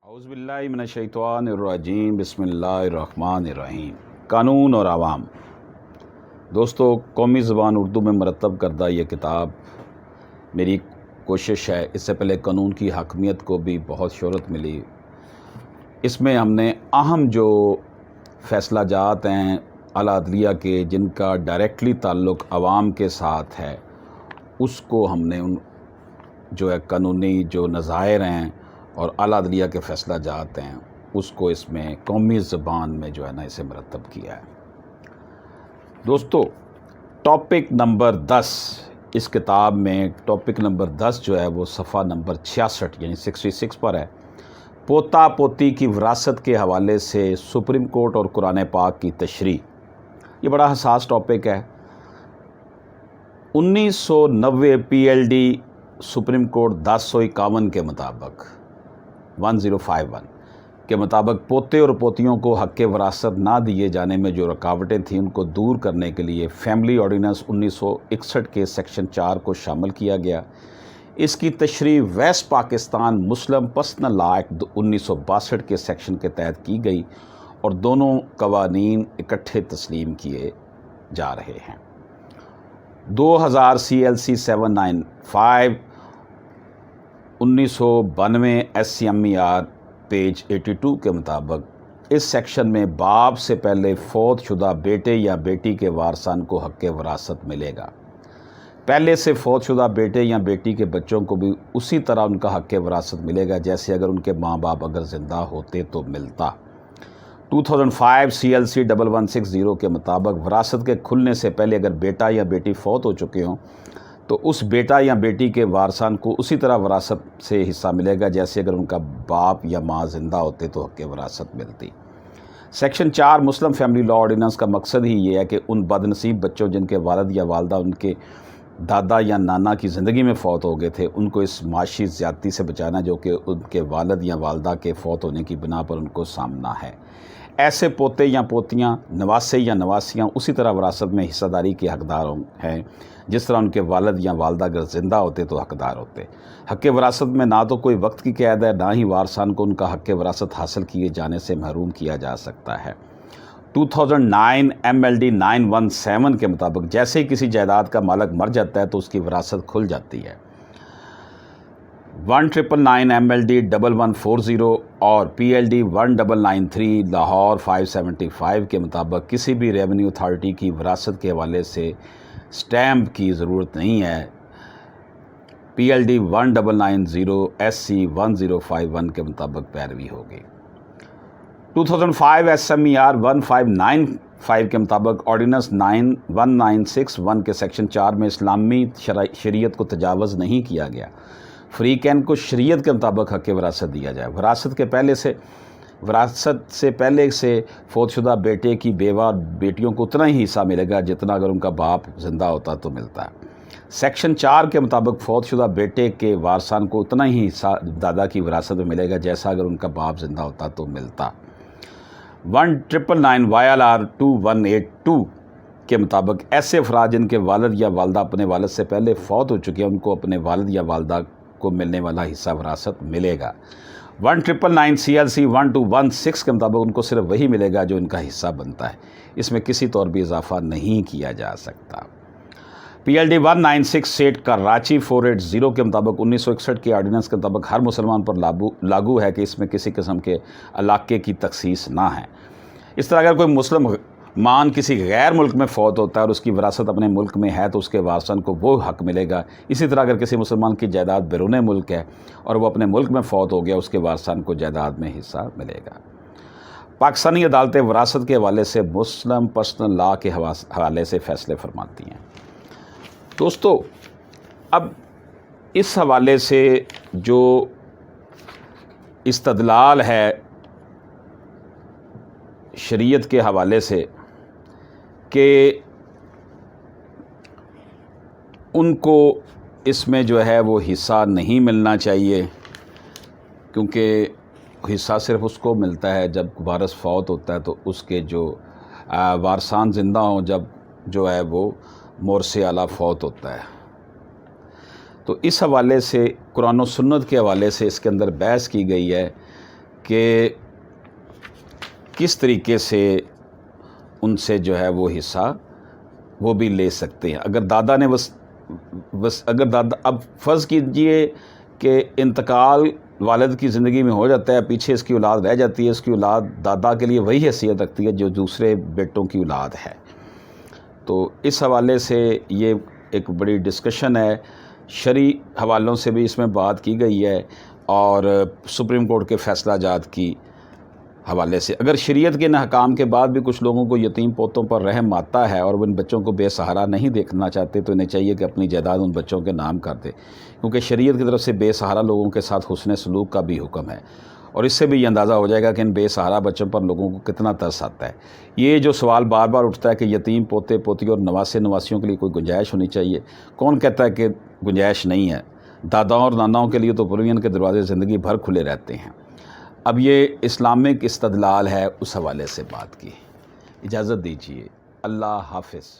اعوذ باللہ من الشیطان الرجیم، بسم اللہ الرحمن الرحیم۔ قانون اور عوام۔ دوستو، قومی زبان اردو میں مرتب کردہ یہ کتاب میری کوشش ہے، اس سے پہلے قانون کی حاکمیت کو بھی بہت شہرت ملی۔ اس میں ہم نے اہم جو فیصلہ جات ہیں اعلیٰ عدلیہ کے، جن کا ڈائریکٹلی تعلق عوام کے ساتھ ہے، اس کو ہم نے جو ہے قانونی جو نظائر ہیں اور اعلیٰ عدلیہ کے فیصلہ جات ہیں، اس کو اس میں قومی زبان میں جو ہے نا اسے مرتب کیا ہے۔ دوستو، ٹاپک نمبر 10 اس کتاب میں، ٹاپک نمبر 10 جو ہے وہ صفحہ نمبر 66 یعنی 66 پر ہے۔ پوتا پوتی کی وراثت کے حوالے سے سپریم کورٹ اور قرآن پاک کی تشریح۔ یہ بڑا حساس ٹاپک ہے۔ 1990 پی ایل ڈی سپریم کورٹ 1051 کے مطابق 1051 کے مطابق پوتے اور پوتیوں کو حق وراثت نہ دیے جانے میں جو رکاوٹیں تھیں ان کو دور کرنے کے لیے فیملی آرڈیننس 1961 کے سیکشن 4 کو شامل کیا گیا۔ اس کی تشریح ویسٹ پاکستان مسلم پرسنل لا ایکٹ 1962 کے سیکشن کے تحت کی گئی اور دونوں قوانین اکٹھے تسلیم کیے جا رہے ہیں۔ 2000 C L C 795 1992 S C M R آر پیج 82 کے مطابق اس سیکشن میں باپ سے پہلے فوت شدہ بیٹے یا بیٹی کے وارثان کو حق وراثت ملے گا۔ پہلے سے فوت شدہ بیٹے یا بیٹی کے بچوں کو بھی اسی طرح ان کا حق وراثت ملے گا جیسے اگر ان کے ماں باپ اگر زندہ ہوتے تو ملتا۔ 2005 سی ایل سی 1160 کے مطابق وراثت کے کھلنے سے پہلے اگر بیٹا یا بیٹی فوت ہو چکے ہوں تو اس بیٹا یا بیٹی کے وارثان کو اسی طرح وراثت سے حصہ ملے گا جیسے اگر ان کا باپ یا ماں زندہ ہوتے تو حق وراثت ملتی۔ سیکشن 4 مسلم فیملی لا آرڈیننس کا مقصد ہی یہ ہے کہ ان بد نصیب بچوں جن کے والد یا والدہ ان کے دادا یا نانا کی زندگی میں فوت ہو گئے تھے، ان کو اس معاشی زیادتی سے بچانا جو کہ ان کے والد یا والدہ کے فوت ہونے کی بنا پر ان کو سامنا ہے۔ ایسے پوتے یا پوتیاں، نواسے یا نواسیاں اسی طرح وراثت میں حصہ داری کے حقدار ہیں جس طرح ان کے والد یا والدہ اگر زندہ ہوتے تو حقدار ہوتے۔ حق وراثت میں نہ تو کوئی وقت کی قید ہے، نہ ہی وارثان کو ان کا حق وراثت حاصل کیے جانے سے محروم کیا جا سکتا ہے۔ 2009 ایم ایل ڈی 917 کے مطابق جیسے ہی کسی جائیداد کا مالک مر جاتا ہے تو اس کی وراثت کھل جاتی ہے۔ 1999 ایم ایل ڈی 1140 اور پی ایل ڈی 1993 لاہور 575 کے مطابق کسی بھی ریونیو اتھارٹی کی وراثت کے حوالے سے سٹیمپ کی ضرورت نہیں ہے۔ P L D 1990 S C 1051 کے مطابق پیروی ہوگی۔ 2005 ایس ایم ای آر 1595 کے مطابق آرڈیننس 1961 کے سیکشن 4 میں اسلامی شریعت کو تجاوز نہیں کیا گیا۔ فریقین کو شریعت کے مطابق حق وراثت دیا جائے۔ وراثت سے پہلے سے فوت شدہ بیٹے کی بیوہ اور بیٹیوں کو اتنا ہی حصہ ملے گا جتنا اگر ان کا باپ زندہ ہوتا تو ملتا ہے۔ سیکشن 4 کے مطابق فوت شدہ بیٹے کے وارثان کو اتنا ہی حصہ دادا کی وراثت میں ملے گا جیسا اگر ان کا باپ زندہ ہوتا تو ملتا۔ 1999 وائی ایل آر 2182 کے مطابق ایسے افراد جن کے والد یا والدہ اپنے والد سے پہلے فوت ہو چکے ہیں ان کو اپنے والد یا والدہ کو ملنے والا حصہ وراثت ملے گا۔ 1999 سی ایل سی 1216 کے مطابق ان کو صرف وہی ملے گا جو ان کا حصہ بنتا ہے، اس میں کسی طور بھی اضافہ نہیں کیا جا سکتا۔ پی ایل ڈی 1968 کراچی 480 کے مطابق 1961 کے آرڈیننس کے مطابق ہر مسلمان پر لاگو ہے کہ اس میں کسی قسم کے علاقے کی تخصیص نہ ہے۔ اس طرح اگر کوئی مسلم مان کسی غیر ملک میں فوت ہوتا ہے اور اس کی وراثت اپنے ملک میں ہے تو اس کے وارثان کو وہ حق ملے گا۔ اسی طرح اگر کسی مسلمان کی جائیداد بیرون ملک ہے اور وہ اپنے ملک میں فوت ہو گیا، اس کے وارثان کو جائیداد میں حصہ ملے گا۔ پاکستانی عدالتیں وراثت کے حوالے سے مسلم پرسنل لا کے حوالے سے فیصلے فرماتی ہیں۔ دوستو، اب اس حوالے سے جو استدلال ہے شریعت کے حوالے سے کہ ان کو اس میں جو ہے وہ حصہ نہیں ملنا چاہیے کیونکہ حصہ صرف اس کو ملتا ہے جب وارث فوت ہوتا ہے تو اس کے جو وارثان زندہ ہوں جب جو ہے وہ مورث اعلیٰ فوت ہوتا ہے۔ تو اس حوالے سے قرآن و سنت کے حوالے سے اس کے اندر بحث کی گئی ہے کہ کس طریقے سے ان سے جو ہے وہ حصہ وہ بھی لے سکتے ہیں. اگر دادا نے اگر دادا، اب فرض کیجئے کہ انتقال والد کی زندگی میں ہو جاتا ہے، پیچھے اس کی اولاد رہ جاتی ہے، اس کی اولاد دادا کے لیے وہی حیثیت رکھتی ہے جو دوسرے بیٹوں کی اولاد ہے. تو اس حوالے سے یہ ایک بڑی ڈسکشن ہے. شرعی حوالوں سے بھی اس میں بات کی گئی ہے اور سپریم کورٹ کے فیصلہ جات کی حوالے سے. اگر شریعت کے ان احکام کے بعد بھی کچھ لوگوں کو یتیم پوتوں پر رحم آتا ہے اور وہ ان بچوں کو بے سہارا نہیں دیکھنا چاہتے تو انہیں چاہیے کہ اپنی جائیداد ان بچوں کے نام کر دے، کیونکہ شریعت کی طرف سے بے سہارا لوگوں کے ساتھ حسن سلوک کا بھی حکم ہے. اور اس سے بھی یہ اندازہ ہو جائے گا کہ ان بے سہارا بچوں پر لوگوں کو کتنا ترس آتا ہے. یہ جو سوال بار بار اٹھتا ہے کہ یتیم پوتے پوتی اور نواسے نواسیوں کے لیے کوئی گنجائش ہونی چاہیے، کون کہتا ہے کہ گنجائش نہیں ہے؟ داداؤں اور ناناؤں کے لیے تو پروین کے دروازے زندگی بھر کھلے رہتے ہیں. اب یہ اسلامک استدلال ہے، اس حوالے سے بات کی. اجازت دیجیے. اللہ حافظ.